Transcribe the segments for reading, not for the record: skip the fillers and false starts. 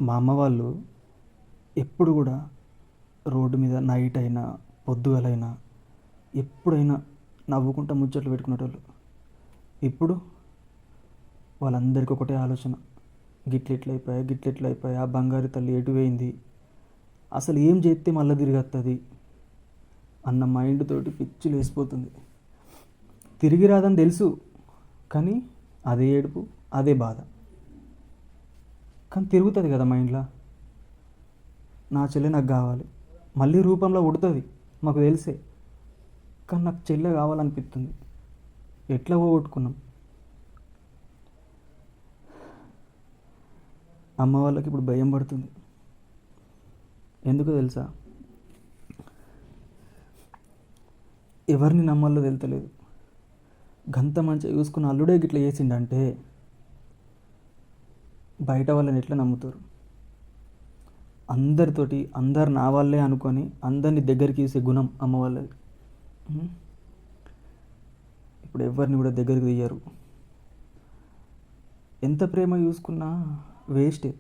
మా అమ్మ వాళ్ళు ఎప్పుడు కూడా రోడ్డు మీద నైట్ అయినా పొద్దుగలైనా ఎప్పుడైనా నవ్వుకుంటా ముచ్చట్లు పెట్టుకునేటోళ్ళు. ఇప్పుడు వాళ్ళందరికీ ఒకటే ఆలోచన, గిట్లెట్లయిపోయా ఆ బంగారు తల్లి ఎటు పోయింది, అసలు ఏం చేస్తే మళ్ళీ తిరిగి వస్తుంది అన్న మైండ్ తోటి పిచ్చి లేసిపోతుంది. తిరిగి రాదని తెలుసు, కానీ అదే ఏడుపు, అదే బాధ. కానీ తిరుగుతుంది కదా మైండ్లో, నా చెల్లె నాకు కావాలి, మళ్ళీ రూపంలో ఉడుతుంది మాకు తెలిసే, కానీ నాకు చెల్లె కావాలనిపిస్తుంది. ఎట్లా పోగొట్టుకున్నాం. అమ్మ వాళ్ళకి ఇప్పుడు భయం పడుతుంది. ఎందుకో తెలుసా, ఎవరిని నమ్మాలో తెలుతలేదు. గంత మంచిగా చూసుకున్న అల్లుడే గిట్లా చేసిండంటే బయట వాళ్ళని ఎట్లా నమ్ముతారు. అందరితోటి అందరు నా వాళ్ళే అనుకొని అందరినీ దగ్గరికి తీసే గుణం అమ్మ వాళ్ళది. ఇప్పుడు ఎవరిని కూడా దగ్గరికి తీయరు. ఎంత ప్రేమ చూసుకున్నా వేస్టే.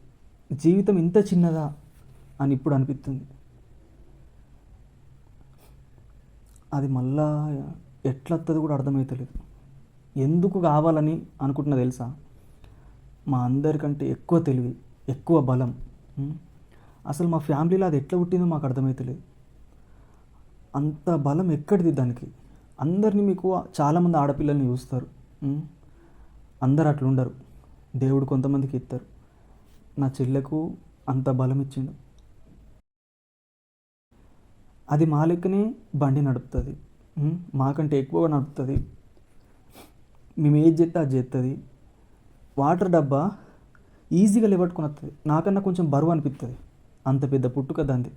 జీవితం ఇంత చిన్నదా అని ఇప్పుడు అనిపిస్తుంది. అది మళ్ళా ఎట్లా వస్తుంది కూడా అర్థమవుతలేదు. ఎందుకు కావాలని అనుకుంటున్నా తెలుసా, మా అందరికంటే ఎక్కువ తెలివి, ఎక్కువ బలం. అసలు మా ఫ్యామిలీలో అది ఎట్లా పుట్టిందో మాకు అర్థమవుతలేదు. అంత బలం ఎక్కడిది దానికి. అందరినీ మీకు చాలామంది ఆడపిల్లల్ని చూస్తారు, అందరు అట్లా ఉండరు. దేవుడు కొంతమందికి ఇస్తారు. నా చెల్లెకు అంత బలం ఇచ్చిండు. అది మా లెక్కనే బండి నడుపుతుంది, మాకంటే ఎక్కువగా నడుపుతుంది. మేము ఏది చేస్తే అది చేస్తుంది. వాటర్ డబ్బా ఈజీగా లేవట్టుకుని వస్తుంది, నాకన్నా కొంచెం బరువు అనిపిస్తుంది. అంత పెద్ద పుట్టుక దాంది.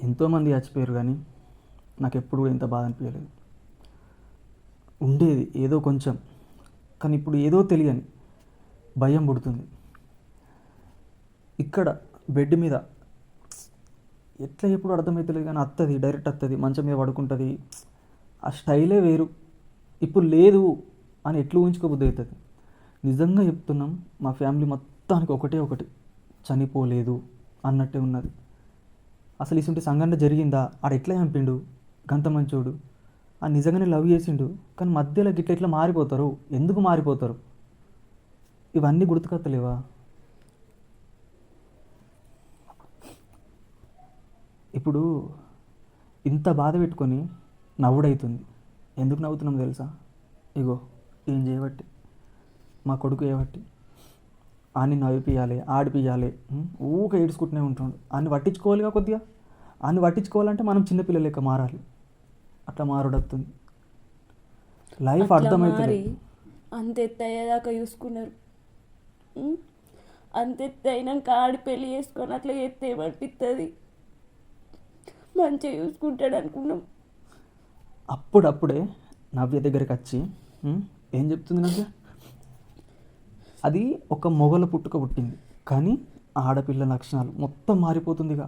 ఎంతోమంది చచ్చిపోయారు, కానీ నాకు ఎప్పుడు కూడా ఇంత బాధ అనిపించలేదు. ఉండేది ఏదో కొంచెం, కానీ ఇప్పుడు ఏదో తెలియని భయం పుడుతుంది. ఇక్కడ బెడ్ మీద ఎట్లా ఎప్పుడు అర్థమవుతలేదు, కానీ వస్తుంది, డైరెక్ట్ వస్తుంది, మంచం మీద పడుకుంటుంది. ఆ స్టైలే వేరు. ఇప్పుడు లేదు అని ఎట్లా ఊహించుకోబుద్ధి అవుతుంది. నిజంగా చెప్తున్నాం, మా ఫ్యామిలీ మొత్తానికి ఒకటే ఒకటి, చనిపోలేదు అన్నట్టే ఉన్నది. అసలు ఇసుంటి సంఘటన జరిగిందా, ఆడ ఎట్లా చంపిండు, గంత మంచోడు, ఆ నిజంగానే లవ్ చేసిండు, కానీ మధ్యలో గిట్ల ఎట్లా మారిపోతారు, ఎందుకు మారిపోతారు, ఇవన్నీ గుర్తుకొత్తలేవా. ఇప్పుడు ఇంత బాధ పెట్టుకొని నవ్వుడవుతుంది. ఎందుకు నవ్వుతున్నాం తెలుసా, ఇగో ఏం చేయబట్టి, మా కొడుకు చేయబట్టి. ఆని నవ్విపియాలి, ఆడిపియాలి, ఊక ఏడ్చుకుంటూనే ఉంటుండు. ఆన్ని పట్టించుకోవాలిగా కొద్దిగా. ఆన్ని పట్టించుకోవాలంటే మనం చిన్నపిల్లల లెక్క మారాలి. అట్లా మారుడవుతుంది. లైఫ్ అర్థమవుతుంది. అంత ఎత్తు అయ్యేదాకా చూసుకున్నారు. అంత ఎత్తు అయినాక ఆడి పెళ్ళి చేసుకొని అట్లా ఎత్తే ఏమనిపిస్తుంది. మంచిగా చూసుకుంటాడు అనుకున్నాం. అప్పుడప్పుడే నవ్య దగ్గరికి వచ్చి ఏం చెప్తుంది నవ్య, అది ఒక మొగల పుట్టుక పుట్టింది, కానీ ఆడపిల్ల లక్షణాలు మొత్తం మారిపోతుందిగా.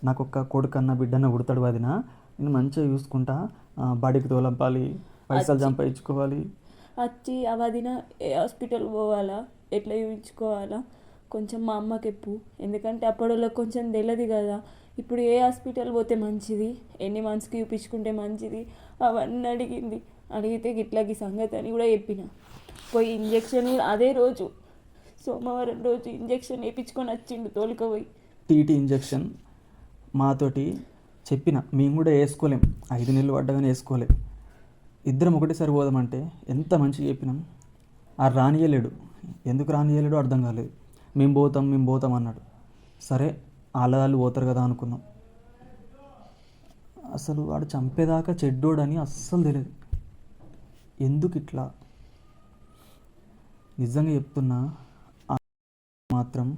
నాకు ఒక కొడుకన్న బిడ్డన్న పుడతాడు, వదిన నేను మంచిగా చూసుకుంటా, బడికి తోలంపాలి, పైసలు సంపాదించుకోవాలి. వచ్చి ఆ వదిన ఏ హాస్పిటల్ పోవాలా, ఎట్లా చూపించుకోవాలా కొంచెం మా అమ్మకి చెప్పు. ఎందుకంటే అప్పటిలో కొంచెం తెలియదు కదా. ఇప్పుడు ఏ హాస్పిటల్ పోతే మంచిది, ఎన్ని మంత్స్కి చూపించుకుంటే మంచిది, అవన్నీ అడిగింది. అడిగితే గిట్లాకి సంగతి అని కూడా చెప్పిన. పోయి ఇంజక్షన్ కూడా అదే రోజు, సోమవారం రోజు ఇంజక్షన్ వేయించుకొని వచ్చిండు తోలుకపోయి. టీటీ ఇంజక్షన్ మాతోటి చెప్పిన, మేము కూడా వేసుకోలేం, 5 నెలలు పడ్డగానే వేసుకోలేం. ఇద్దరం ఒకటేసారి పోదామంటే ఎంత మంచిగా చెప్పినాం. ఆ రానియలేడు, ఎందుకు రానియలేడు అర్థం కాలేదు. మేము పోతాం అన్నాడు. సరే వాళ్ళు పోతారు కదా అనుకున్నాం. అసలు వాడు చంపేదాకా చెడ్డోడని అస్సలు తెలియదు. ఎందుకు ఇట్లా, నిజంగా చెప్తున్నా, మాత్రం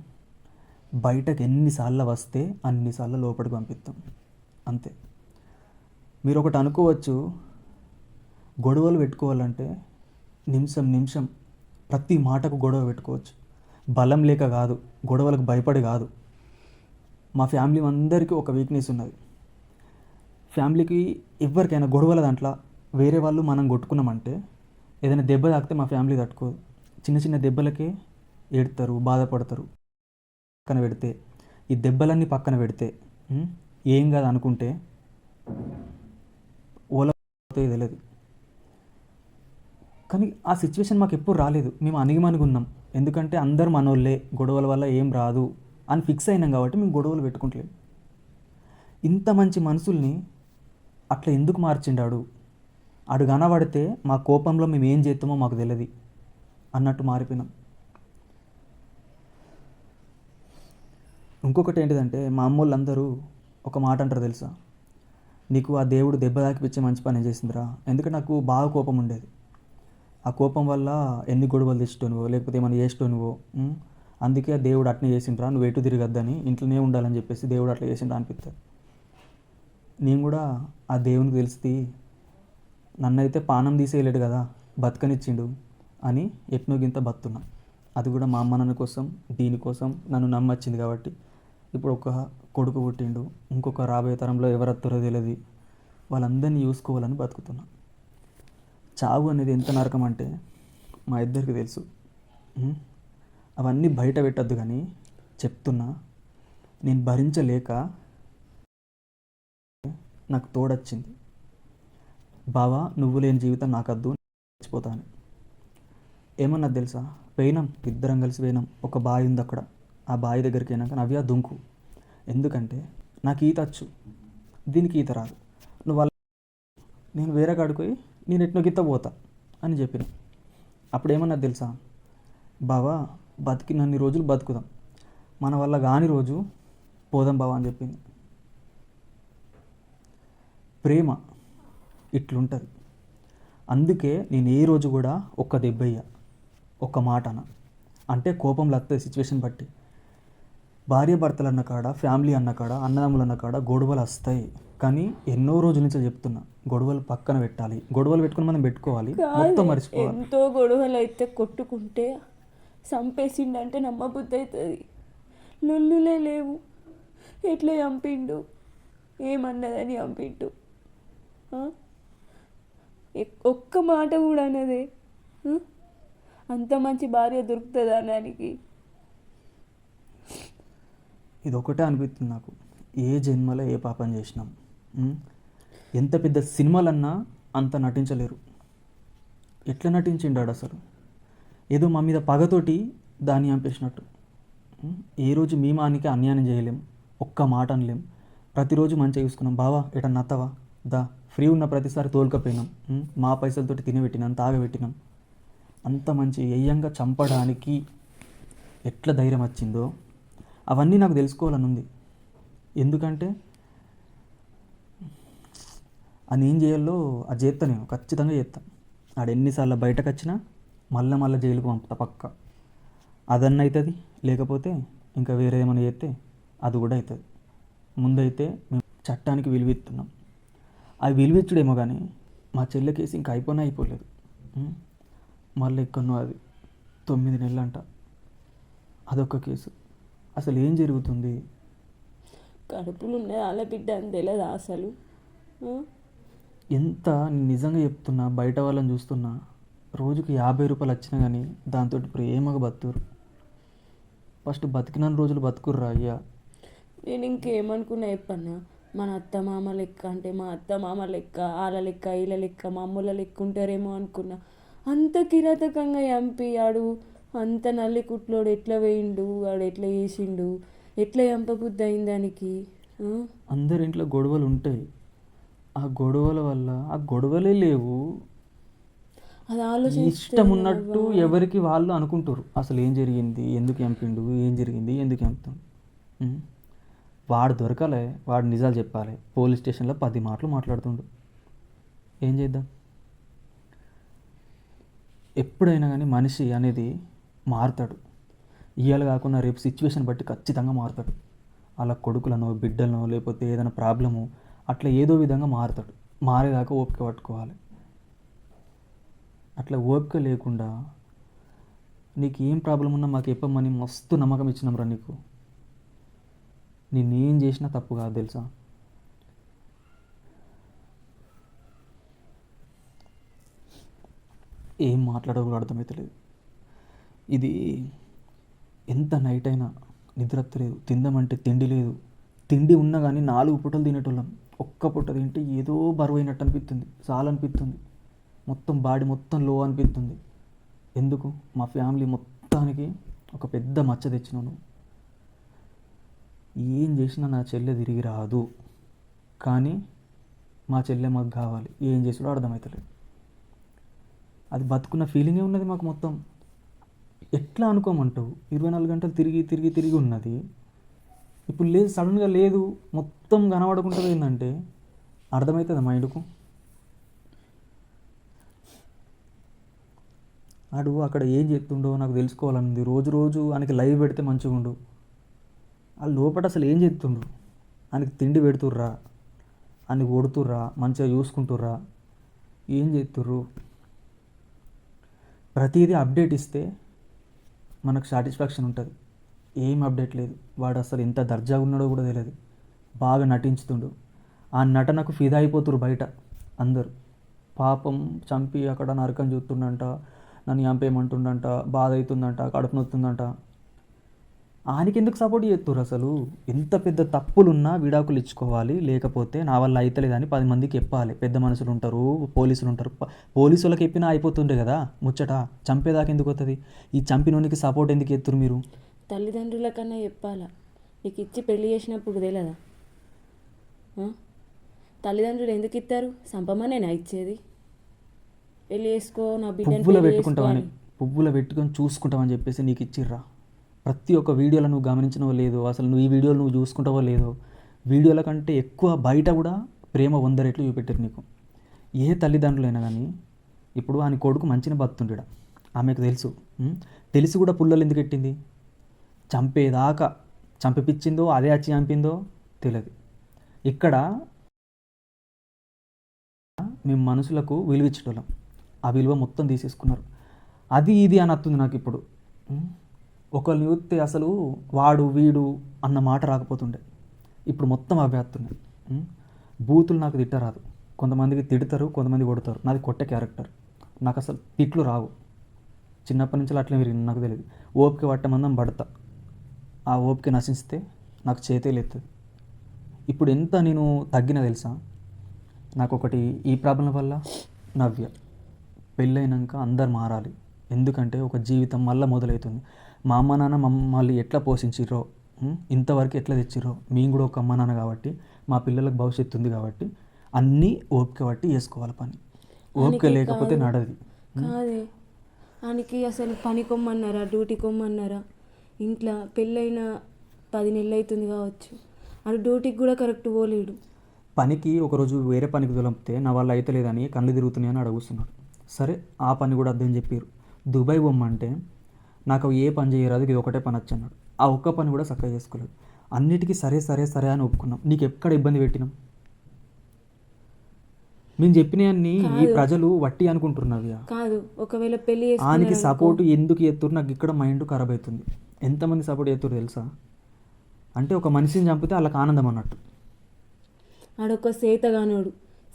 బయటకు ఎన్నిసార్లు వస్తే అన్నిసార్లు లోపలికి పంపిస్తాం, అంతే. మీరు ఒకటి అనుకోవచ్చు, గొడవలు పెట్టుకోవాలంటే నిమిషం ప్రతి మాటకు గొడవ పెట్టుకోవచ్చు. బలం లేక కాదు, గొడవలకు భయపడి కాదు. మా ఫ్యామిలీ అందరికీ ఒక వీక్నెస్ ఉన్నది, ఫ్యామిలీకి ఎవరికైనా గొడవల దాంట్లో వేరే వాళ్ళు మనం కొట్టుకున్నామంటే ఏదైనా దెబ్బ తాకితే మా ఫ్యామిలీ తట్టుకోదు. చిన్న చిన్న దెబ్బలకే ఏడుతారు, బాధపడతారు. పక్కన పెడితే ఈ దెబ్బలన్నీ పక్కన పెడితే ఏం కాదు అనుకుంటే ఓలా తెలియదు. కానీ ఆ సిచ్యువేషన్ మాకు ఎప్పుడు రాలేదు. మేము అణిగిమణిగున్నాం. ఎందుకంటే అందరు మనోళ్ళే, గొడవల వల్ల ఏం రాదు అని ఫిక్స్ అయినాం కాబట్టి మేము గొడవలు పెట్టుకుంటలేము. ఇంత మంచి మనుషుల్ని అట్లా ఎందుకు మార్చిండాడు? అడు కనబడితే మా కోపంలో మేము ఏం చేస్తామో మాకు తెలియదు అన్నట్టు మారిపోయినాం. ఇంకొకటి ఏంటిదంటే మా అమ్మోళ్ళందరూ ఒక మాట అంటారు తెలుసా, నీకు ఆ దేవుడు దెబ్బ తాకిపిచ్చే మంచి పని చేసిందిరా. ఎందుకంటే నాకు బాగా కోపం ఉండేది. ఆ కోపం వల్ల ఎన్ని గొడవలు తెచ్చుటోనువో లేకపోతే ఏమైనా చేసేటోనువో. అందుకే ఆ దేవుడు అట్నే చేసిండ్రా, నువ్వు ఎటు తిరగద్దని ఇంట్లోనే ఉండాలని చెప్పేసి దేవుడు అట్లా చేసిండ్రా అనిపిస్తుంది. నేను కూడా ఆ దేవునికి తెలిసి నన్నైతే పానం తీసేయలేడు కదా, బతకనిచ్చిండు అని ఎట్నో గింత బతున్నా. అది కూడా మా అమ్మ నాన్న కోసం, దీనికోసం నన్ను నమ్మొచ్చింది కాబట్టి ఇప్పుడు ఒక కొడుకు పుట్టిండు. ఇంకొక రాబోయే తరంలో ఎవరత్తురో తెలియదు. వాళ్ళందరినీ చూసుకోవాలని బతుకుతున్నా. చావు అనేది ఎంత నరకం అంటే మా ఇద్దరికి తెలుసు. అవన్నీ బయట పెట్టద్దు కానీ చెప్తున్నా, నేను భరించలేక నాకు తోడొచ్చింది. బావా నువ్వు లేని జీవితం నాకద్దు, చచ్చిపోతాను. ఏమన్నది తెలుసా, పోయినాం, ఇద్దరం కలిసి పోయినాం. ఒక బావి ఉంది అక్కడ. ఆ బావి దగ్గరికి అయినాక నవ్య దుంకు, ఎందుకంటే నాకు ఈత వచ్చు, దీనికి ఈత రాదు. నువ్వు వాళ్ళ నేను వేరే కాడికి పోయి నేను ఎట్నో గీత పోతా అని చెప్పిన. అప్పుడు ఏమన్నది తెలుసా, బావా బతికినన్ని రోజులు బతుకుదాం, మన వల్ల కాని రోజు పోదాం బావా అని చెప్పింది. ప్రేమ ఇట్లుంటుంది. అందుకే నేను ఏ రోజు కూడా ఒక్క దెబ్బయ్యా, ఒక్క మాటన. అంటే కోపంలో వస్తుంది సిచ్యువేషన్ బట్టి. భార్య భర్తలు అన్న కాడ, ఫ్యామిలీ అన్న కాడ, అన్నదమ్ములు అన్న కాడ గొడవలు వస్తాయి. కానీ ఎన్నో రోజుల నుంచి చెప్తున్నా, గొడవలు పక్కన పెట్టాలి. గొడవలు పెట్టుకుని మనం పెట్టుకోవాలి, మొత్తం మర్చిపోవాలి. ఎంతో గొడవలు అయితే కొట్టుకుంటే చంపేసిండంటే నమ్మబుద్ధి అవుతుంది. లొల్లులే లేవు, ఎట్లా చంపిండు, ఏమన్నదని చంపిండు. ఒక్క మాట కూడా అన్నదే. అంత మంచి భార్య దొరుకుతుందా దానికి? ఇది ఒకటే అనిపిస్తుంది నాకు, ఏ జన్మలో ఏ పాపం చేసినాం. ఎంత పెద్ద సినిమాలన్నా అంత నటించలేరు. ఎట్లా నటించిండాడు అసలు, ఏదో మా మీద పగతోటి దాన్ని చంపేసినట్టు. ఏ రోజు మేమానికి అన్యాయం చేయలేం, ఒక్క మాట అనలేం. ప్రతిరోజు మంచిగా చూసుకున్నాం. బావా ఎటన్నా అత్తవా దా, ఫ్రీ ఉన్న ప్రతిసారి తోలుకపోయినాం. మా పైసలతోటి తినబెట్టినాం, తాగబెట్టినాం. అంత మంచి ఎయ్యంగా చంపడానికి ఎట్లా ధైర్యం వచ్చిందో అవన్నీ నాకు తెలుసుకోవాలని ఉంది. ఎందుకంటే అది ఏం చేయాలో అది చేస్తా, నేను ఖచ్చితంగా చేస్తాను. ఆడ ఎన్నిసార్లు బయటకు వచ్చినా మళ్ళీ జైలుకు పంపుతా పక్క. అదన్న అవుతుంది, లేకపోతే ఇంకా వేరే ఏమైనా చేస్తే అది కూడా అవుతుంది. ముందైతే మేము చట్టానికి విలువిస్తున్నాం. అది విలువిచ్చుడేమో కానీ మా చెల్లె కేసు ఇంకా అయిపోలేదు. మళ్ళీ ఎక్కడనో అది 9 నెలలు అంట, అదొక కేసు. అసలు ఏం జరుగుతుంది? కడుపులు ఉన్నది వాళ్ళ బిడ్డ అని తెలియదా అసలు? ఎంత నిజంగా చెప్తున్నా, బయట వాళ్ళని చూస్తున్నా, రోజుకి 50 రూపాయలు వచ్చినా కానీ దాంతో ప్రేమగా బతుకురు. ఫస్ట్ బతికిన రోజులు బతుకుర్రా అయ్యా. నేను ఇంకేమనుకున్నా చెప్పన్నా, మన అత్త మామ లెక్క, అంటే మా అత్త మామ లెక్క, వాళ్ళ లెక్క, వీళ్ళ లెక్క, మా అమ్ముల లెక్క ఉంటారేమో అనుకున్నా. అంత కిరాతకంగా చంపియాడు, అంత నల్లి కుట్లోడు ఎట్లా వేయిండు, వాడు ఎట్లా చేసిండు, ఎట్లా చంపబుద్ధి అయింది దానికి? అందరి ఇంట్లో గొడవలు ఉంటాయి. ఆ గొడవల వల్ల ఆ గొడవలే లేవు. అది ఆలోచన ఇష్టం ఉన్నట్టు ఎవరికి వాళ్ళు అనుకుంటారు. అసలు ఏం జరిగింది, ఎందుకు చంపిండు, ఏం జరిగింది, ఎందుకు చంపుతాం. వాడు దొరకాలి, వాడు నిజాలు చెప్పాలి. పోలీస్ స్టేషన్లో 10 మాటలు మాట్లాడుతుండు. ఏం చేద్దాం? ఎప్పుడైనా కానీ మనిషి అనేది మారుతాడు. ఇవాళ కాకుండా రేపు సిచ్యువేషన్ బట్టి ఖచ్చితంగా మారుతాడు. అలా కొడుకులనో బిడ్డలనో లేకపోతే ఏదైనా ప్రాబ్లము అట్లా ఏదో విధంగా మారుతాడు. మారేదాకా ఓపిక పట్టుకోవాలి. అట్లా ఓపిక లేకుండా నీకు ఏం ప్రాబ్లం ఉన్నా మాకు చెప్పమని మస్తు నమ్మకం ఇచ్చినాం రా నీకు. నేనేం చేసినా తప్పు కాదు తెలుసా. ఏం మాట్లాడో కూడా అర్థమవుతలేదు. ఇది ఎంత నైట్ అయినా నిద్ర వస్తలేదు, తిందామంటే తిండి లేదు. తిండి ఉన్నా కానీ 4 పూటలు తినేటోళ్ళం. ఒక్క పూట తింటే ఏదో బరువు అయినట్టు అనిపిస్తుంది, చాలనిపిస్తుంది. మొత్తం బాడీ మొత్తం లో అనిపిస్తుంది. ఎందుకు? మా ఫ్యామిలీ మొత్తానికి ఒక పెద్ద మచ్చ తెచ్చినాను. ఏం చేసినా నా చెల్లె తిరిగి రాదు, కానీ మా చెల్లె మాకు కావాలి. ఏం చేసాడో అర్థమవుతలేదు. అది బతుకున్న ఫీలింగే ఉన్నది మాకు మొత్తం. ఎట్లా అనుకోమంటావు? 24 గంటలు తిరిగి తిరిగి తిరిగి ఉన్నది. ఇప్పుడు లేదు, సడన్గా లేదు, మొత్తం కనబడకుండా ఏంటంటే అర్థమవుతుందా మైండ్కు? ఆడు అక్కడ ఏం చేస్తుండో నాకు తెలుసుకోవాలనుంది. రోజు రోజు ఆయనకి లైవ్ పెడితే మంచిగా ఉండు. ఆ లోపల అసలు ఏం చేస్తుండ్రు? ఆయనకి తిండి పెడుతుర్రా, ఆయనకి కొడుతుర్రా, మంచిగా చూసుకుంటుర్రా, ఏం చేస్తుర్రు? ప్రతిదీ అప్డేట్ ఇస్తే మనకు సాటిస్ఫాక్షన్ ఉంటుంది. ఏం అప్డేట్ లేదు. వాడు అసలు ఎంత దర్జాగా ఉన్నాడో కూడా తెలియదు. బాగా నటించుతుండు. ఆ నటనకు ఫిదా అయిపోతురు బయట అందరూ. పాపం చంపి అక్కడ నరకం చూస్తుండంట, నన్ను చంపేయమంటుండంట, బాధ అవుతుందంట, కడుపు నొత్తుందంట. ఆయనకి ఎందుకు సపోర్ట్ చేస్తుర్రు? అసలు ఎంత పెద్ద తప్పులున్నా విడాకులు ఇచ్చుకోవాలి, లేకపోతే నా వల్ల అవుతలేదని 10 మందికి చెప్పాలి. పెద్ద మనుషులు ఉంటారు, పోలీసులు ఉంటారు. పోలీసులకు చెప్పినా అయిపోతుండే కదా ముచ్చట. చంపేదాకా ఎందుకు వస్తుంది? ఈ చంపినోనికి సపోర్ట్ ఎందుకు ఎత్తురు మీరు? తల్లిదండ్రుల కన్నా చెప్పాలా? నీకు ఇచ్చి పెళ్లి చేసినప్పుడు తెలియదా? తల్లిదండ్రులు ఎందుకు ఇస్తారు? సంపమనేనా ఇచ్చేది? పెళ్లి చేసుకో, నా బిడ్డని పువ్వులో పెళ్లి పెట్టుకుంటామని, చేసుకోవాలి. పువ్వులో పెట్టుకొని చూసుకుంటామని చెప్పేసి నీకు ఇచ్చిర్రా. ప్రతి ఒక్క వీడియోలో నువ్వు గమనించినవో లేదో, అసలు నువ్వు ఈ వీడియోలు నువ్వు చూసుకుంటావో లేదో, వీడియోల కంటే ఎక్కువ బయట కూడా ప్రేమ 100 రెట్లు చూపెట్టారు నీకు. ఏ తల్లిదండ్రులైనా కానీ ఇప్పుడు ఆయన కొడుకు మంచిగా బతుంటాడు, ఆమెకు తెలుసు. తెలిసి కూడా పుల్లలు ఎందుకు పెట్టింది? చంపేదాకా చంపిపించిందో అదే వచ్చి చంపిందో తెలియదు. ఇక్కడ మేము మనుషులకు విలువ ఇచ్చేటోళ్ళం, ఆ విలువ మొత్తం తీసేసుకున్నారు. అది ఇది అని వస్తుంది నాకు ఇప్పుడు. ఒకరిని చూస్తే అసలు వాడు వీడు అన్న మాట రాకపోతుండే, ఇప్పుడు మొత్తం అవే వస్తున్నాయి. బూతులు నాకు తిట్టరాదు. కొంతమందికి తిడతారు, కొంతమంది కొడతారు. నాది కొట్టే క్యారెక్టర్. నాకు అసలు తిట్లు రావు. చిన్నప్పటి నుంచి అట్లే విరిగింది, నాకు తెలియదు. ఓపిక పట్టమందం పడతా, ఆ ఓపిక నశిస్తే నాకు చేతే లేస్తుంది. ఇప్పుడు ఎంత నేను తగ్గినా తెలుసా? నాకు ఒకటి ఈ ప్రాబ్లం వల్ల నవ్య పెళ్ళైనాక అందరు మారాలి. ఎందుకంటే ఒక జీవితం మళ్ళీ మొదలవుతుంది. మా అమ్మ నాన్న మమ్మల్ని ఎట్లా పోషించిర్రో, ఇంతవరకు ఎట్లా తెచ్చిర్రో, మేము కూడా ఒక అమ్మ నాన్న కాబట్టి మా పిల్లలకు భవిష్యత్తు ఉంది కాబట్టి అన్నీ ఓపిక పట్టి చేసుకోవాలి పని. ఓపిక లేకపోతే నడది. కాదే, ఆయనకి అసలు పని కొమ్మన్నారా, డ్యూటీ కొమ్మన్నారా? ఇంట్లో పెళ్ళైన 10 నెలలు అవుతుంది కావచ్చు, అది డ్యూటీకి కూడా కరెక్ట్ పోలేడు. పనికి ఒకరోజు వేరే పనికి తొలిపితే నా వల్ల అయితే లేదని కళ్ళు తిరుగుతున్నాయని అడుగుతున్నాడు. సరే, ఆ పని కూడా అర్థం చెప్పారు. దుబాయ్ బొమ్మంటే నాకు ఏ పని చేయరాదు, ఇది ఒకటే పని వచ్చన్నాడు. ఆ ఒక్క పని కూడా చక్కగా చేసుకోలేదు. అన్నిటికీ సరే సరే సరే అని ఒప్పుకున్నాం. నీకు ఎక్కడ ఇబ్బంది పెట్టినాం? మేము చెప్పినవన్నీ ఈ ప్రజలు వట్టి అనుకుంటున్నవి కాదు. ఒకవేళ పెళ్లి ఆయనకి సపోర్ట్ ఎందుకు ఎత్తురు? నాకు ఇక్కడ మైండ్ ఖరాబ్ అవుతుంది. ఎంతమంది సపోర్ట్ ఎత్తురు తెలుసా? అంటే ఒక మనిషిని చంపితే వాళ్ళకి ఆనందం అన్నట్టు. ఆడొక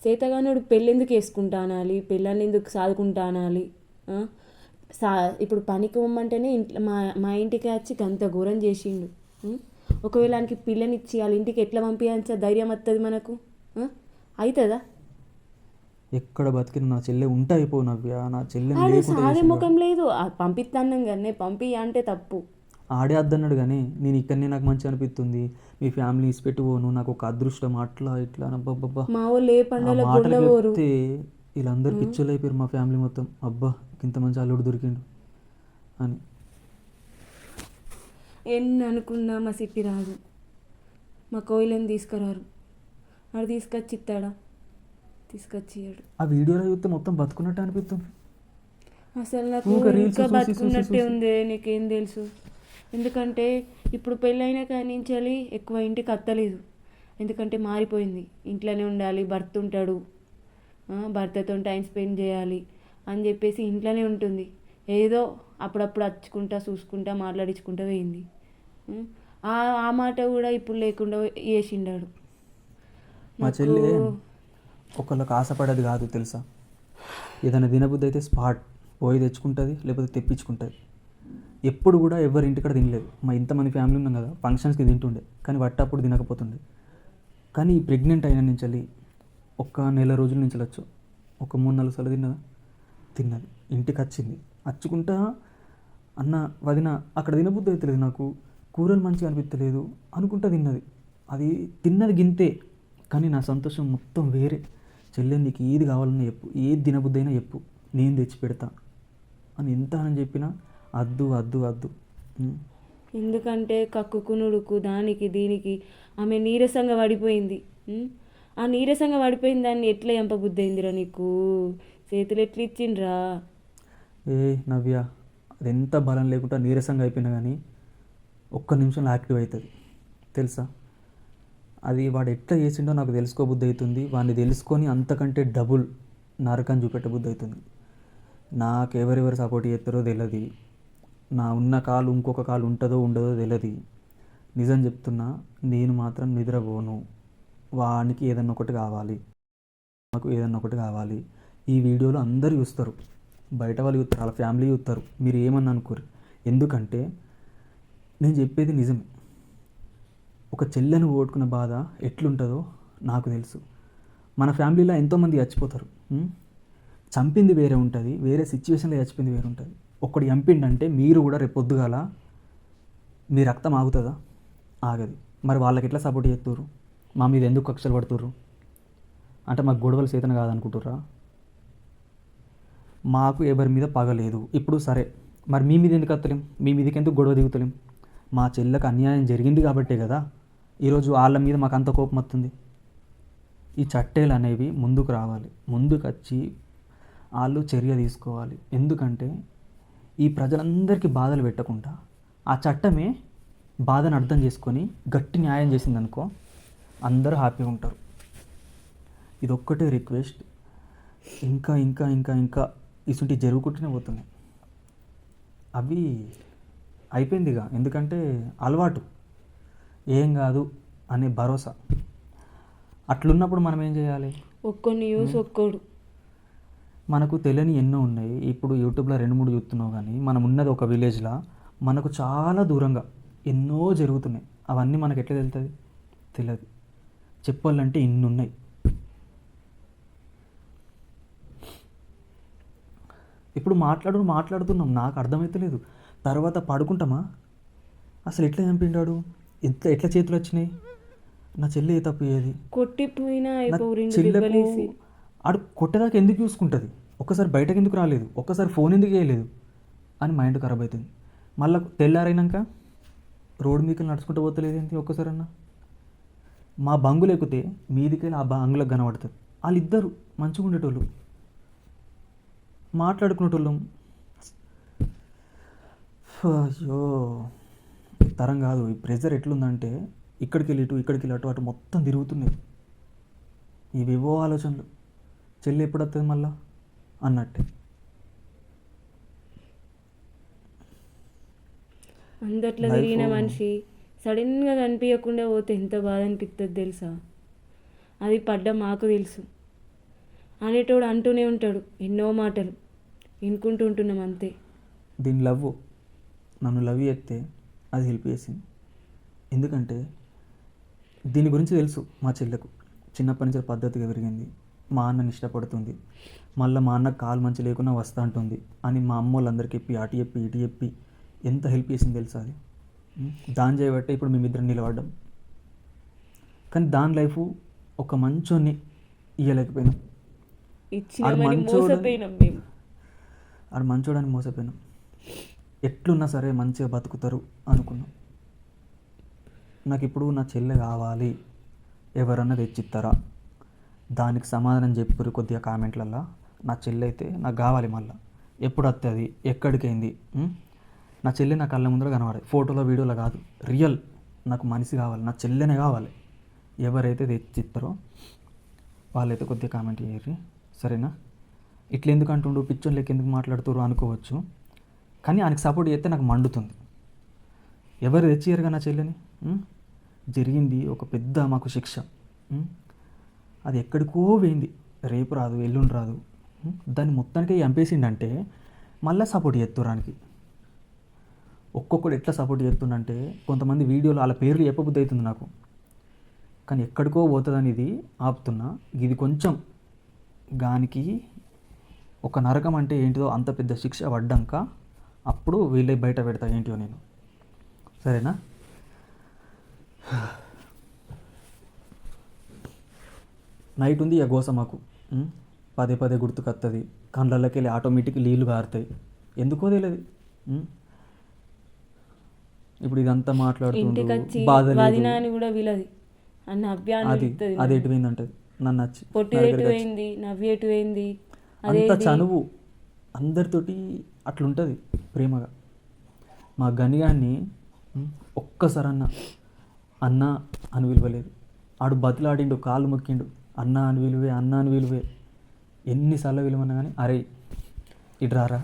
సేతగానోడు పెళ్ళెందుకు వేసుకుంటా అనాలి, పెళ్ళాన్ని ఎందుకు సాదుకుంటా అనాలి? ఇప్పుడు పనికి పోమ్మంటేనే ఇంట్లో మా ఇంటికి వచ్చి గంత ఘోరం చేసిండు. ఒకవేళ ఆయనకి పిల్లనిచ్చి వాళ్ళ ఇంటికి ఎట్లా పంపించాలి? ధైర్యం వస్తుంది మనకు? అవుతుందా? ఎక్కడ బతికిన నా చెల్లె ఉంటే అయిపోవు నవ్య. నా చెల్లె సాదే ముఖం లేదు. పంపిస్తాను కానీ పంపి అంటే తప్పు. ఆడే అద్దన్నాడు కానీ నేను ఇక్కడనే నాకు మంచి అనిపిస్తుంది, మీ ఫ్యామిలీ ఇసిపెట్టి పోను, నాకు ఒక అదృష్టం అట్లా ఇట్లా అబ్బా. మా వాళ్ళు ఏ పండుగ చెప్తే వీళ్ళందరూ పిచ్చోళ్ళు అయిపోయారు. మా ఫ్యామిలీ మొత్తం అబ్బా ఇంత మంచి అల్లుడు దొరికిండు అని. ఎన్ని అనుకున్నా మా సిట్టి రాదు, మా కోయిలని తీసుకురారు. ఆడు తీసుకొచ్చి ఇస్తాడా? తీసుకొచ్చి ఇయ్యాడు. ఆ వీడియోలో చూస్తే మొత్తం బతుకున్నట్టు అనిపిస్తుంది. అసలు నాకు ఇంకా బతుకున్నట్టే ఉంది. నీకేం తెలుసు? ఎందుకంటే ఇప్పుడు పెళ్ళైన కానించాలి ఎక్కువ ఇంటికి అత్తలేదు. ఎందుకంటే మారిపోయింది. ఇంట్లోనే ఉండాలి, భర్త ఉంటాడు, భర్తతో టైం స్పెండ్ చేయాలి అని చెప్పేసి ఇంట్లోనే ఉంటుంది. ఏదో అప్పుడప్పుడు అచ్చుకుంటా చూసుకుంటా మాట్లాడించుకుంటూ పోయింది. ఆ మాట కూడా ఇప్పుడు లేకుండా చేసిండాడు. మా చెల్లి ఒకళ్ళకి ఆశపడేది కాదు తెలుసా? ఏదైనా తినబుద్ధి అయితే స్పాట్ పోయి తెచ్చుకుంటుంది లేకపోతే తెప్పించుకుంటుంది. ఎప్పుడు కూడా ఎవరి ఇంటికాడ తినలేదు. మా ఇంతమంది ఫ్యామిలీ ఉన్నాం కదా, ఫంక్షన్స్కి తింటుండే కానీ వట్టప్పుడు తినకపోతుండే. కానీ ఈ ప్రెగ్నెంట్ అయిన నుంచి వెళ్ళి ఒక నెల రోజుల నుంచి వెళ్ళొచ్చు, ఒక 3-4 సార్లు తిన్నది. ఇంటికి వచ్చింది, వచ్చుకుంటా అన్న వదిన అక్కడ తినబుద్ధి అవుతలేదు, నాకు కూరలు మంచిగా అనిపించలేదు అనుకుంటా తిన్నది. అది తిన్నది గింతే, కానీ నా సంతోషం మొత్తం వేరే. చెల్లె నీకు ఏది కావాలన్నా చెప్పు, ఏది తినబుద్ధి అయినా చెప్పు, నేను తెచ్చి పెడతా అని ఎంత అని చెప్పినా అద్దు అద్దు అద్దు. ఎందుకంటే కక్కుకునుడుకు దానికి దీనికి ఆమె నీరసంగా పడిపోయింది. ఆ నీరసంగా పడిపోయిన దాన్ని ఎట్లా ఎంపబుద్ధి అయిందిరా నీకు? చేతులు ఎట్లా ఇచ్చిండ్రా? ఏ నవ్య, అది ఎంత బలం లేకుండా నీరసంగా అయిపోయినా కానీ ఒక్క నిమిషంలో యాక్టివ్ అవుతుంది తెలుసా. అది వాడు ఎట్లా చేసిండో నాకు తెలుసుకోబుద్ధి అవుతుంది. వాడిని తెలుసుకొని అంతకంటే డబుల్ నరకం చూపెట్టబుద్ధి అవుతుంది. నాకు ఎవరెవరు సపోర్ట్ చేస్తారో తెలియదు, నా ఉన్న కాలు ఇంకొక కాలు ఉంటుందో ఉండదో తెలియదు. నిజం చెప్తున్నా, నేను మాత్రం నిద్రపోను. వానికి ఏదన్నా ఒకటి కావాలి, నాకు ఏదన్నా ఒకటి కావాలి. ఈ వీడియోలో అందరూ చూస్తారు, బయట వాళ్ళు చూస్తారు, వాళ్ళ ఫ్యామిలీ చూస్తారు, మీరు ఏమన్నా అనుకోరు. ఎందుకంటే నేను చెప్పేది నిజమే. ఒక చెల్లెను ఓడుకున్న బాధ ఎట్లుంటుందో నాకు తెలుసు. మన ఫ్యామిలీలో ఎంతోమంది చచ్చిపోతారు. చంపింది వేరే ఉంటుంది, వేరే సిచ్యువేషన్లో చచ్చిపోయింది వేరే ఉంటుంది. ఒక్కడు చంపిండంటే మీరు కూడా రేపు పొద్దుగాల మీ రక్తం ఆగుతుందా? ఆగదు. మరి వాళ్ళకి ఎట్లా సపోర్ట్ చేస్తుర్రు? మా మీద ఎందుకు కక్షలు పడుతుర్రు? అంటే మాకు గొడవలు చేతన కాదనుకుంటుర్రా? మాకు ఎవరి మీద పగలేదు. ఇప్పుడు సరే, మరి మీ మీద ఎందుకు వస్తలేం? మీ మీదకి ఎందుకు గొడవ దిగుతలేం? మా చెల్లెకు అన్యాయం జరిగింది కాబట్టే కదా ఈరోజు వాళ్ళ మీద మాకు అంత కోపం వస్తుంది. ఈ చట్టేలు అనేవి ముందుకు రావాలి, ముందుకు వచ్చి వాళ్ళు చర్య తీసుకోవాలి. ఎందుకంటే ఈ ప్రజలందరికీ బాధలు పెట్టకుండా ఆ చట్టమే బాధను అర్థం చేసుకొని గట్టి న్యాయం చేసిందనుకో, అందరూ హ్యాపీగా ఉంటారు. ఇదొక్కటే రిక్వెస్ట్. ఇంకా ఇంకా ఇంకా ఇంకా ఇసుంటి జరుగుకుంటూనే పోతున్నాయి. అవి అయిపోయిందిగా, ఎందుకంటే అలవాటు, ఏం కాదు అనే భరోసా. అట్లున్నప్పుడు మనం ఏం చేయాలి? ఒక్కొని యూస్ ఒక్కోడు. మనకు తెలియని ఎన్నో ఉన్నాయి. ఇప్పుడు యూట్యూబ్లో 2-3 చూస్తున్నావు, కానీ మనం ఉన్నది ఒక విలేజ్లో, మనకు చాలా దూరంగా ఎన్నో జరుగుతున్నాయి. అవన్నీ మనకు ఎట్లా తెలుస్తుంది? తెలియదు. చెప్పాలంటే ఇన్ని ఉన్నాయి. ఇప్పుడు మాట్లాడుతున్నాం, నాకు అర్థమవుతలేదు. తర్వాత పడుకుంటామా? అసలు ఎట్లా చంపిండాడు? ఎట్లా చేతులు వచ్చినాయి? నా చెల్లి ఏ తప్పు ఏది? కొట్టిపోయినా చెల్లెకు ఆడు కొట్టేదాకా ఎందుకు చూసుకుంటుంది? ఒక్కసారి బయటకు ఎందుకు రాలేదు? ఒక్కసారి ఫోన్ ఎందుకు చేయలేదు అని మైండ్ ఖరాబ్ అవుతుంది. మళ్ళీ తెల్లారైనాక రోడ్డు మీకు నడుచుకుంటూ పోతలేదు ఏంటి ఒక్కసారన్నా? మా బంగులు ఎక్కితే మీదికెళ్ళి ఆ బంగులకు కనబడుతుంది. వాళ్ళిద్దరు మంచిగా ఉండేటోళ్ళు, మాట్లాడుకునేటోళ్ళం. అయ్యో తరం కాదు. ఈ ప్రెజర్ ఎట్లుందంటే ఇక్కడికి వెళ్ళి ఇటు అటు మొత్తం తిరుగుతున్నాయి. ఇవేవో ఆలోచనలు. చెల్లి ఎప్పుడు వస్తుంది మళ్ళా అన్నట్టే. అందట్లో తిరిగిన మనిషి సడన్గా కనిపించకుండా పోతే ఎంత బాధ అనిపిస్తుంది తెలుసా? అది పడ్డ మాకు తెలుసు. అనేటోడు అంటూనే ఉంటాడు ఎన్నో మాటలు, వినుకుంటూ ఉంటున్నాం అంతే. దీని నన్ను లవ్ చేస్తే అది హెల్ప్ చేసింది. ఎందుకంటే దీని గురించి తెలుసు మా చెల్లెకు. చిన్నప్పటి నుంచి పద్ధతిగా పెరిగింది, మా అన్నని ఇష్టపడుతుంది, మళ్ళీ మా అన్నకు కాలు మంచి లేకున్నా వస్తా అంటుంది అని మా అమ్మ వాళ్ళందరికీ చెప్పి అటు చెప్పి ఇటు చెప్పి ఎంత హెల్ప్ చేసింది తెలుసా అది. దాని చేయబట్టే ఇప్పుడు మేమిద్దరం నిలబడ్డాం. కానీ దాని లైఫ్ ఒక మంచోని ఇయ్యలేకపోయినాం. ఆడు మంచోడని మోసపోయినాం. ఎట్లున్నా సరే మంచిగా బతుకుతారు అనుకున్నాం. నాకు ఇప్పుడు నా చెల్లె కావాలి, ఎవరన్నా తెచ్చిస్తారా? దానికి సమాధానం చెప్పురు కొద్దిగా కామెంట్లల్లో. నా చెల్లె అయితే నాకు కావాలి. మళ్ళీ ఎప్పుడు వస్తుంది, ఎక్కడికైంది? నా చెల్లె నా కళ్ళ ముందర కనబడాలి, ఫోటోలో వీడియోలో కాదు, రియల్. నాకు మనిషి కావాలి, నా చెల్లెనే కావాలి. ఎవరైతే తెచ్చిస్తారో వాళ్ళైతే కొద్దిగా కామెంట్ చేయరు, సరేనా? ఇట్లా ఎందుకు అంటుండు, పిచ్చోన్ లెక్క ఎందుకు మాట్లాడుతురు అనుకోవచ్చు, కానీ ఆయనకు సపోర్ట్ చేస్తే నాకు మండుతుంది. ఎవరు తెచ్చియ్యరుగా నా చెల్లెని. జరిగింది ఒక పెద్ద మాకు శిక్ష. అది ఎక్కడికో పోయింది, రేపు రాదు, ఎల్లుండి రాదు. దాన్ని మొత్తానికి చంపేసిండంటే మళ్ళీ సపోర్ట్ చేస్తురానికి. ఒక్కొక్కడు ఎట్లా సపోర్ట్ చేస్తుండంటే కొంతమంది వీడియోలు వాళ్ళ పేర్లు చెప్పబుద్ధి అవుతుంది నాకు, కానీ ఎక్కడికో పోతుందని ఇది ఆపుతున్నా. ఇది కొంచెం గానికి ఒక నరకం అంటే ఏంటిదో అంత పెద్ద శిక్ష పడ్డాక అప్పుడు వీళ్ళే బయట పెడతా ఏంటివో నేను. సరేనా? నైట్ ఉంది ఇక గోస మాకు. పదే పదే గుర్తుకొస్తుంది, కళ్ళకి వెళ్ళి ఆటోమేటిక్ నీళ్ళు కారుతాయి, ఎందుకో తెలియదు. ఇప్పుడు ఇదంతా మాట్లాడుతుంటూ బాధ లేదు, అని కూడా వీలది అన్న అది అది ఎటు పోయిందంటది నన్ను వచ్చి పొట్టి ఎటు పోయింది, నవ్వి ఎటు పోయింది, అంత చనువు అందరితోటి అట్లుంటుంది ప్రేమగా. మా గనిగాన్ని ఒక్కసారి అన్న అని విలువలేదు. ఆడు బతిలాడిండు, కాళ్ళు మొక్కిండు, అన్న అని విలువే, అన్న అని విలువే. ఎన్నిసార్లు విలువన్నా కానీ అరే ఇటు రారా.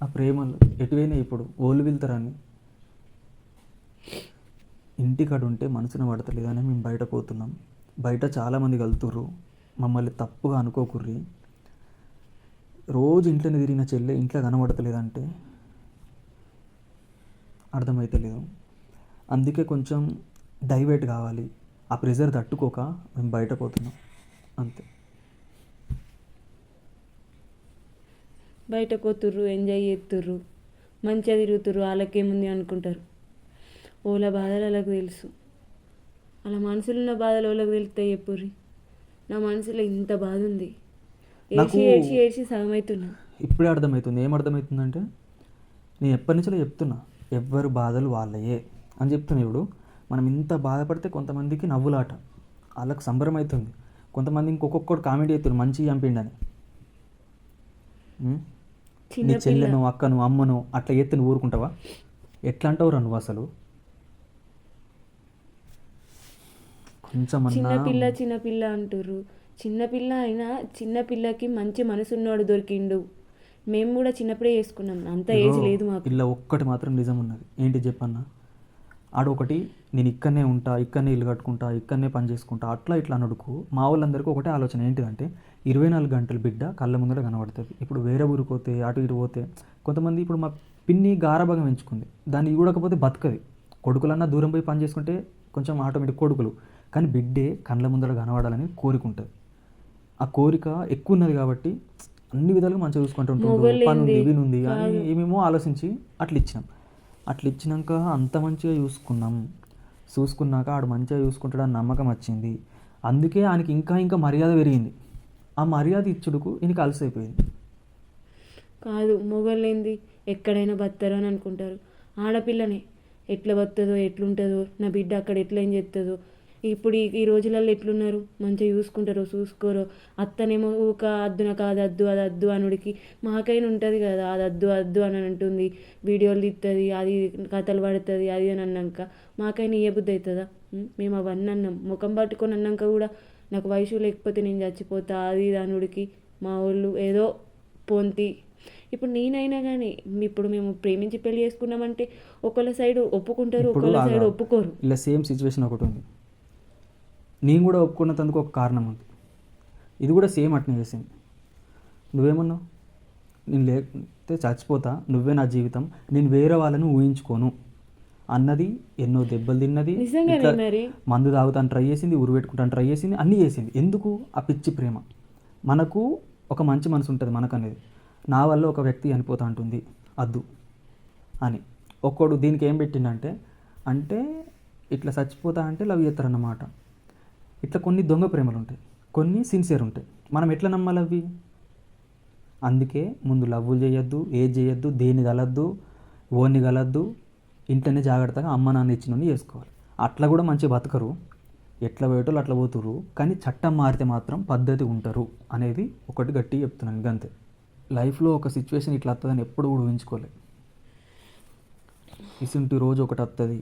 ఆ ప్రేమలు ఎటువైనా ఇప్పుడు ఓళ్ళు వెళ్తారని ఇంటికాడ ఉంటే మనసున పడతలేదని మేము బయట పోతున్నాం. బయట చాలామంది కలుతుర్రు, మమ్మల్ని తప్పుగా అనుకోకుర్రి. రోజు ఇంట్లోనే తిరిగిన చెల్లె ఇంట్లో కనబడతలేదంటే అర్థమవుతలేదు. అందుకే కొంచెం డైవర్ట్ కావాలి. ఆ ప్రెజర్ తట్టుకోక మేము బయట పోతున్నాం అంతే. బయట పోతుర్రు, ఎంజాయ్ చేస్తుర్రు, మంచిగా తిరుగుతుర్రు, వాళ్ళకేముంది అనుకుంటారు. ఓల బాధలు వాళ్ళకి తెలుసు. అలా మనసులో ఉన్న బాధలు వాళ్ళకి తెలుస్తాయి. చెప్పుర్రి, నా మనసులో ఇంత బాధ ఉంది, ఏడ్చి ఏడ్చి ఏడ్చి సగమవుతున్నా. ఇప్పుడే అర్థమవుతుంది. ఏం అర్థమవుతుందంటే నేను ఎప్పటి నుంచో చెప్తున్నా, ఎవ్వరు బాధలు వాళ్ళయే అని చెప్తున్నా. ఇప్పుడు మనం ఇంత బాధపడితే కొంతమందికి నవ్వులాట, వాళ్ళకి సంబరం అవుతుంది. కొంతమంది ఇంకొకటి కామెడీ అవుతుంది, మంచిగా చంపిండని. నీ చెల్లెను, అక్కను, అమ్మను అట్లా ఎత్తి నువ్వు ఊరుకుంటావా? ఎట్లా అంటావురా నువ్వు అసలు? కొంచెం చిన్నపిల్ల అంటుర్రు. చిన్నపిల్ల అయినా చిన్నపిల్లకి మంచి మనసున్నవాడు దొరికిండు. మేము కూడా చిన్నప్పుడే చేసుకున్నాం, అంత ఏజ్ లేదు మాకు. పిల్ల ఒక్కటి మాత్రం నిజం ఉన్నది. ఏంటి చెప్పన్నా? ఆడొకటి నేను ఇక్కడనే ఉంటా, ఇక్కడనే ఇల్లు కట్టుకుంటా, ఇక్కడనే పని చేసుకుంటా, అట్లా ఇట్లా అన్నడుకు మా వాళ్ళందరికీ ఒకటే ఆలోచన. ఏంటిదంటే 24 గంటలు బిడ్డ కళ్ళ ముందర కనబడుతుంది. ఇప్పుడు వేరే ఊరికి పోతే, అటు ఇటు పోతే కొంతమంది, ఇప్పుడు మా పిన్ని గారాభంగా పెంచుకుంది, దాన్ని చూడకపోతే బతకది. కొడుకులన్నా దూరం పోయి పని చేసుకుంటే కొంచెం ఆటోమేటిక్ కొడుకులు, కానీ బిడ్డే కళ్ళ ముందర కనబడాలని కోరికుంటుంది. ఆ కోరిక ఎక్కువ ఉన్నది కాబట్టి అన్ని విధాలుగా మంచిగా చూసుకుంటుంటాం. పని ఉంది, ఇవి ఉంది కానీ ఏమేమో ఆలోచించి అట్లా ఇచ్చినాం. అట్లా ఇచ్చినాక అంత మంచిగా చూసుకున్నాక ఆడు మంచిగా చూసుకుంటాడని నమ్మకం వచ్చింది. అందుకే ఆయనకి ఇంకా ఇంకా మర్యాద పెరిగింది. ఆ మర్యాద ఇచ్చుడుకు ఈయనకి అలసైపోయింది. కాదు, మొగోళ్ళేంది ఎక్కడైనా బతారు అని అనుకుంటారు. ఆడపిల్లనే ఎట్లా బతుందో, ఎట్లుంటుందో, నా బిడ్డ అక్కడ ఎట్లా ఏం చేస్తుందో. ఇప్పుడు ఈ రోజులలో ఎట్లున్నారు, మంచిగా చూసుకుంటారో చూసుకోరో. అత్తనేమో ఊక అద్దు, నాకు అది అద్దు అది అద్దు అనుడికి మాకైనా ఉంటుంది కదా, అది అద్దు అద్దు అని అంటుంది, వీడియోలు తీస్తుంది, అది కథలు పడుతుంది, అది అని అన్నాక మాకైనా ఏ బుద్ధి అవుతుందా? మేము అవన్నీ అన్నాం, ముఖం పట్టుకొని అన్నాక కూడా నాకు వయసు లేకపోతే నేను చచ్చిపోతా, అది ఇది అనుడికి మా వాళ్ళు ఏదో పొంతి. ఇప్పుడు నేనైనా కానీ ఇప్పుడు మేము ప్రేమించి పెళ్లి చేసుకున్నామంటే ఒకళ్ళ సైడ్ ఒప్పుకుంటారు, ఒకళ్ళ సైడ్ ఒప్పుకోరు. ఇలా సేమ్ సిచ్యువేషన్ ఒకటి ఉంది. నేను కూడా ఒప్పుకున్నందుకు ఒక కారణం ఉంది. ఇది కూడా సేమ్ అట్నే చేసింది. నువ్వేమన్నావు? నేను లేకపోతే చచ్చిపోతా, నువ్వే నా జీవితం, నేను వేరే వాళ్ళని ఊహించుకోను అన్నది. ఎన్నో దెబ్బలు తిన్నది, మందు తాగుతాను ట్రై చేసింది, ఉరి పెట్టుకుంటాను ట్రై చేసింది, అన్నీ చేసింది. ఎందుకు? ఆ పిచ్చి ప్రేమ. మనకు ఒక మంచి మనసు ఉంటుంది మనకు అనేది. నా వల్ల ఒక వ్యక్తి చనిపోతా అంటుంది అద్దు అని. ఒక్కడు దీనికి ఏం పెట్టిండంటే, అంటే ఇట్లా చచ్చిపోతా అంటే లవ్ చేస్తారన్నమాట. ఇట్లా కొన్ని దొంగ ప్రేమలు ఉంటాయి, కొన్ని సిన్సియర్ ఉంటాయి. మనం ఎట్లా నమ్మాలి అవి? అందుకే ముందు లవ్వులు చేయొద్దు, ఏది చేయొద్దు, దేన్ని కలద్దు, ఓన్ని కలద్దు. ఇంట్లోనే జాగ్రత్తగా అమ్మ నాన్న ఇచ్చినవి చేసుకోవాలి. అట్లా కూడా మంచిగా బతకరు, ఎట్లా పోయేటోళ్ళు అట్లా పోతురు. కానీ చట్టం మారితే మాత్రం పద్ధతి ఉంటారు అనేది ఒకటి గట్టిగా చెప్తున్నాను. అంతే. లైఫ్లో ఒక సిచ్యువేషన్ ఇట్లా వస్తుందని ఎప్పుడు కూడా ఊహించుకోలేదు. ఇసుంటి రోజు ఒకటి వస్తుంది,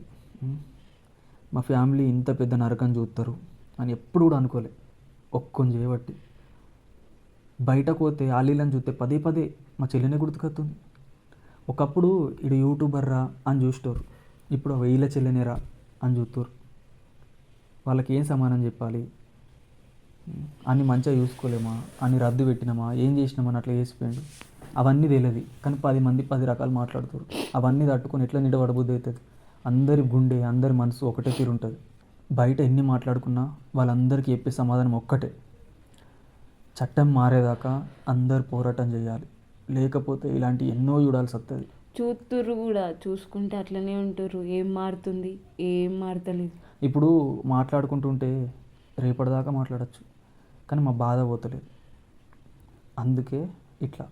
మా ఫ్యామిలీ ఇంత పెద్ద నరకం చూస్తారు అని ఎప్పుడు కూడా అనుకోలే. ఒక్కొని చేయబట్టి బయటకు పోతే ఆలీలను చూస్తే పదే పదే మా చెల్లినే గుర్తుకొస్తుంది. ఒకప్పుడు ఇడు యూట్యూబర్ రా అని చూస్తారు, ఇప్పుడు వీళ్ళ చెల్లెనేరా అని చూస్తారు. వాళ్ళకి ఏం సమానం చెప్పాలి? అన్ని మంచిగా చూసుకోలేమా, అన్ని రద్దు పెట్టినామా, ఏం చేసినామని అట్లా చేసిపోయాడు. అవన్నీ తెలియదు, కానీ 10 మంది 10 రకాలు మాట్లాడుతారు. అవన్నీ తట్టుకొని ఎట్లా నిలబడబుద్ధి అవుతుంది? అందరి గుండె, అందరి మనసు ఒకటే తీరు ఉంటుంది. బయట ఎన్ని మాట్లాడుకున్నా వాళ్ళందరికీ చెప్పే సమాధానం ఒక్కటే, చట్టం మారేదాకా అందరు పోరాటం చేయాలి, లేకపోతే ఇలాంటి ఎన్నో చూడాల్సి వస్తుంది. చూస్తుర్రు కూడా, చూసుకుంటే అట్లనే ఉంటారు. ఏం మారుతుంది? ఏం మారతలేదు. ఇప్పుడు మాట్లాడుకుంటుంటే రేపటిదాకా మాట్లాడచ్చు, కానీ మా బాధ పోతలేదు. అందుకే ఇట్లా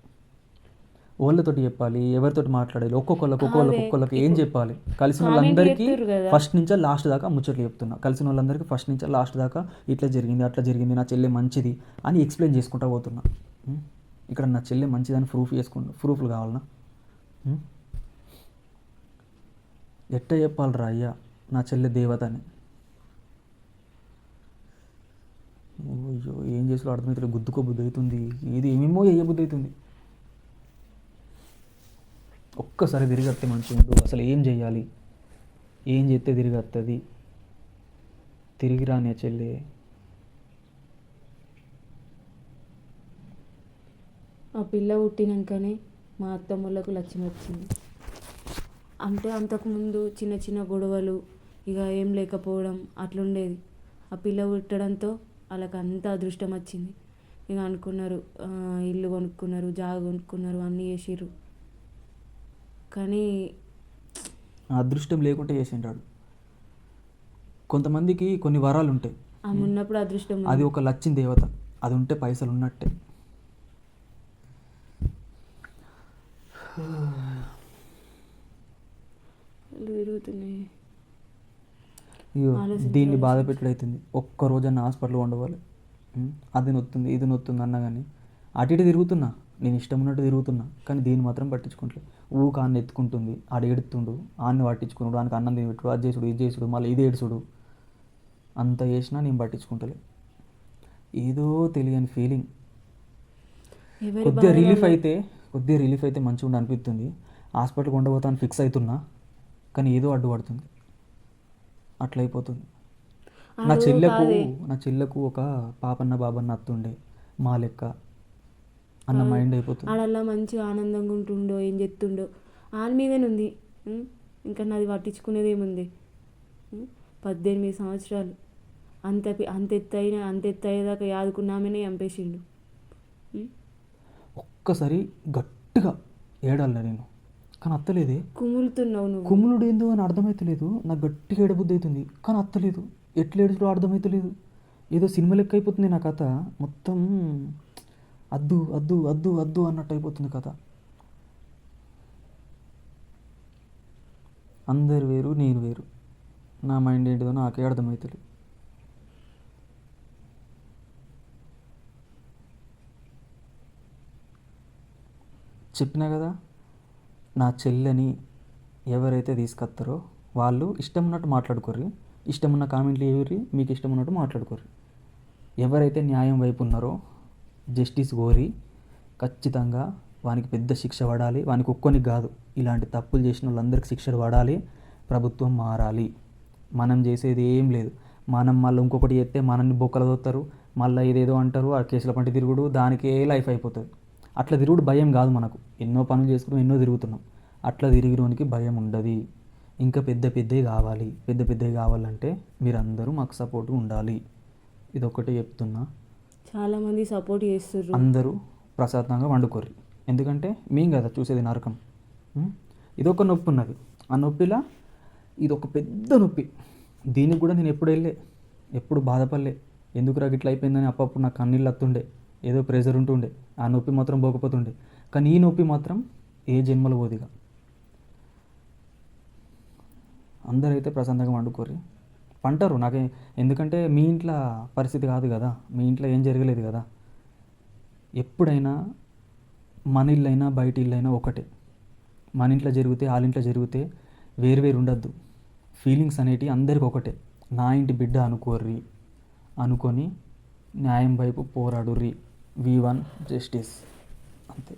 వాళ్ళతోటి చెప్పాలి, ఎవరితోటి మాట్లాడాలి, ఒక్కొక్కళ్ళకి ఏం చెప్పాలి. కలిసిన వాళ్ళందరికీ ఫస్ట్ నుంచే లాస్ట్ దాకా ముచ్చట్లు చెప్తున్నా. కలిసిన వాళ్ళందరికీ ఫస్ట్ నుంచే లాస్ట్ దాకా ఇట్లా జరిగింది, అట్లా జరిగింది, నా చెల్లె మంచిది అని ఎక్స్ప్లెయిన్ చేసుకుంటా పోతున్నా. ఇక్కడ నా చెల్లె మంచిదని ప్రూఫ్లు కావాలన్నా? ఎట్ట చెప్పాలిరా అయ్యా నా చెల్లె దేవత అని? అయ్యో ఏం చేసిలో అర్థమవుతుంది, గుద్దుకో బుద్ధి అవుతుంది, ఏది ఏమేమో వేయ బుద్ధి అవుతుంది. ఒక్కసారి తిరిగి వస్తే మంచిగా ఉంటుంది. అసలు ఏం చెయ్యాలి, ఏం చేస్తే తిరిగి వస్తుంది? తిరిగి రాని చెల్లె. ఆ పిల్ల పుట్టినాకనే మా అత్తమ్మలకు లక్ష్యం వచ్చింది. అంటే అంతకుముందు చిన్న చిన్న గొడవలు, ఇక ఏం లేకపోవడం అట్లుండేది. ఆ పిల్ల పుట్టడంతో వాళ్ళకి అంత అదృష్టం వచ్చింది. ఇక అనుకున్నారు, ఇల్లు కొనుక్కున్నారు, జాగ కొనుక్కున్నారు, అన్నీ చేసిర్రు. కానీ అదృష్టం లేకుంటే చేసింటాడు. కొంతమందికి కొన్ని వరాలు ఉంటాయి, ఆమె ఉన్నప్పుడు అదృష్టం. అది ఒక లచ్చిన దేవత, అది ఉంటే పైసలు ఉన్నట్టే. తిరుగుతున్నాయి. అయ్యో దీన్ని బాధ పెట్టుడవుతుంది. ఒక్కరోజన్న హాస్పిటల్ ఉండవాలి. అది నొత్తుంది, ఇది నొత్తుంది అన్నా కానీ అటు ఇటు తిరుగుతున్నా, నేను ఇష్టం ఉన్నట్టు తిరుగుతున్నా, కానీ దీన్ని మాత్రం పట్టించుకుంటలే. ఊక ఆన్ని ఎత్తుకుంటుంది, ఆడు ఏడుతుండు, ఆన్ని పట్టించుకున్నాడు, ఆయనకు అన్నం తినబెట్టుడు, అది చేసుడు, ఇది చేసుడు, మళ్ళీ ఇది ఏడుచుడు, అంత చేసినా నేను పట్టించుకుంటలే. ఏదో తెలియని ఫీలింగ్. కొద్దిగా రిలీఫ్ అయితే మంచిగా ఉండి అనిపిస్తుంది. హాస్పిటల్కి ఉండబోతాను ఫిక్స్ అవుతున్నా, కానీ ఏదో అడ్డుపడుతుంది, అట్లా అయిపోతుంది. నా చెల్లెకు ఒక పాపన్న బాబన్న అత్తుండే, మా లెక్క అన్న మైండ్ అయిపోతుంది. ఆడల్లా మంచిగా ఆనందంగా ఉంటుండో, ఏం చెప్తుండో ఆని మీదేనుంది. ఇంకా నాది పట్టించుకునేది ఏముంది? 18 సంవత్సరాలు అంత ఎత్తు అయ్యేదాకా యాదుకున్నామనే చంపేసిండు. ఒక్కసారి గట్టిగా ఏడాలి నేను, కానీ అత్తలేదే. కుములుతున్నావు నువ్వు. కుములుడు ఏందో అని అర్థమవుతలేదు. నాకు గట్టిగా ఏడబుద్ధి అవుతుంది, కానీ అత్తలేదు. ఎట్లా ఏడుచుడో అర్థమవుతలేదు. ఏదో సినిమా లెక్క అయిపోతుంది నా కథ మొత్తం. అద్దు అద్దు అద్దు అద్దు అన్నట్టు అయిపోతుంది కథ. అందరు వేరు, నేను వేరు. నా మైండ్ ఏంటిదో నాకే అర్థమవుతుంది. చెప్పినా కదా, నా చెల్లెని ఎవరైతే తీసుకొస్తారో వాళ్ళు ఇష్టం ఉన్నట్టు మాట్లాడుకోర్రి, ఇష్టం ఉన్న కామెంట్లు ఏవి, మీకు ఇష్టం ఉన్నట్టు మాట్లాడుకోర్రి. ఎవరైతే న్యాయం వైపు ఉన్నారో జస్టిస్ కోరి ఖచ్చితంగా వానికి పెద్ద శిక్ష పడాలి. వానికి ఒక్కొనికి కాదు, ఇలాంటి తప్పులు చేసిన వాళ్ళందరికీ శిక్షలు పడాలి. ప్రభుత్వం మారాలి. మనం చేసేది ఏం లేదు. మనం మళ్ళీ ఇంకొకటి చేస్తే మనల్ని బొక్కలు దొత్తారు, మళ్ళీ ఇదేదో అంటారు, ఆ కేసుల పంటి తిరుగుడు, దానికే లైఫ్ అయిపోతుంది. అట్లా తిరుగుడు భయం కాదు మనకు. ఎన్నో పనులు చేసుకున్నాం, ఎన్నో తిరుగుతున్నాం. అట్లా తిరిగినోనికి భయం ఉండదు. ఇంకా పెద్దవి కావాలంటే మీరందరూ మాకు సపోర్ట్గా ఉండాలి. ఇదొక్కటే చెప్తున్నా. చాలామంది సపోర్ట్ చేస్తున్నారు. అందరూ ప్రశాంతంగా వండుకోర్రి, ఎందుకంటే మేము కదా చూసేది నరకం. ఇదొక నొప్పి ఉన్నది. ఆ నొప్పిలా ఇదొక పెద్ద నొప్పి. దీనికి కూడా నేను ఎప్పుడు బాధపడలే. ఎందుకురా గిట్లా అయిపోయిందని అప్పుడప్పుడు నాకు కన్నీళ్ళు వస్తుండే, ఏదో ప్రెషర్ ఉంటుండే, ఆ నొప్పి మాత్రం పోకపోతుండే. కానీ ఈ నొప్పి మాత్రం ఏ జన్మలో పోదిగా. అందరైతే ప్రశాంతంగా వండుకోర్రి, పంటారు నాకే. ఎందుకంటే మీ ఇంట్లో పరిస్థితి కాదు కదా, మీ ఇంట్లో ఏం జరగలేదు కదా. ఎప్పుడైనా మన ఇల్లైనా బయట ఇల్లైనా ఒకటే. మన ఇంట్లో జరిగితే వాళ్ళ ఇంట్లో జరిగితే వేరు ఉండద్దు. ఫీలింగ్స్ అనేటివి అందరికి ఒకటే. నా ఇంటి బిడ్డ అనుకొని న్యాయం వైపు పోరాడుర్రి. వి1 జస్టిస్, అంతే.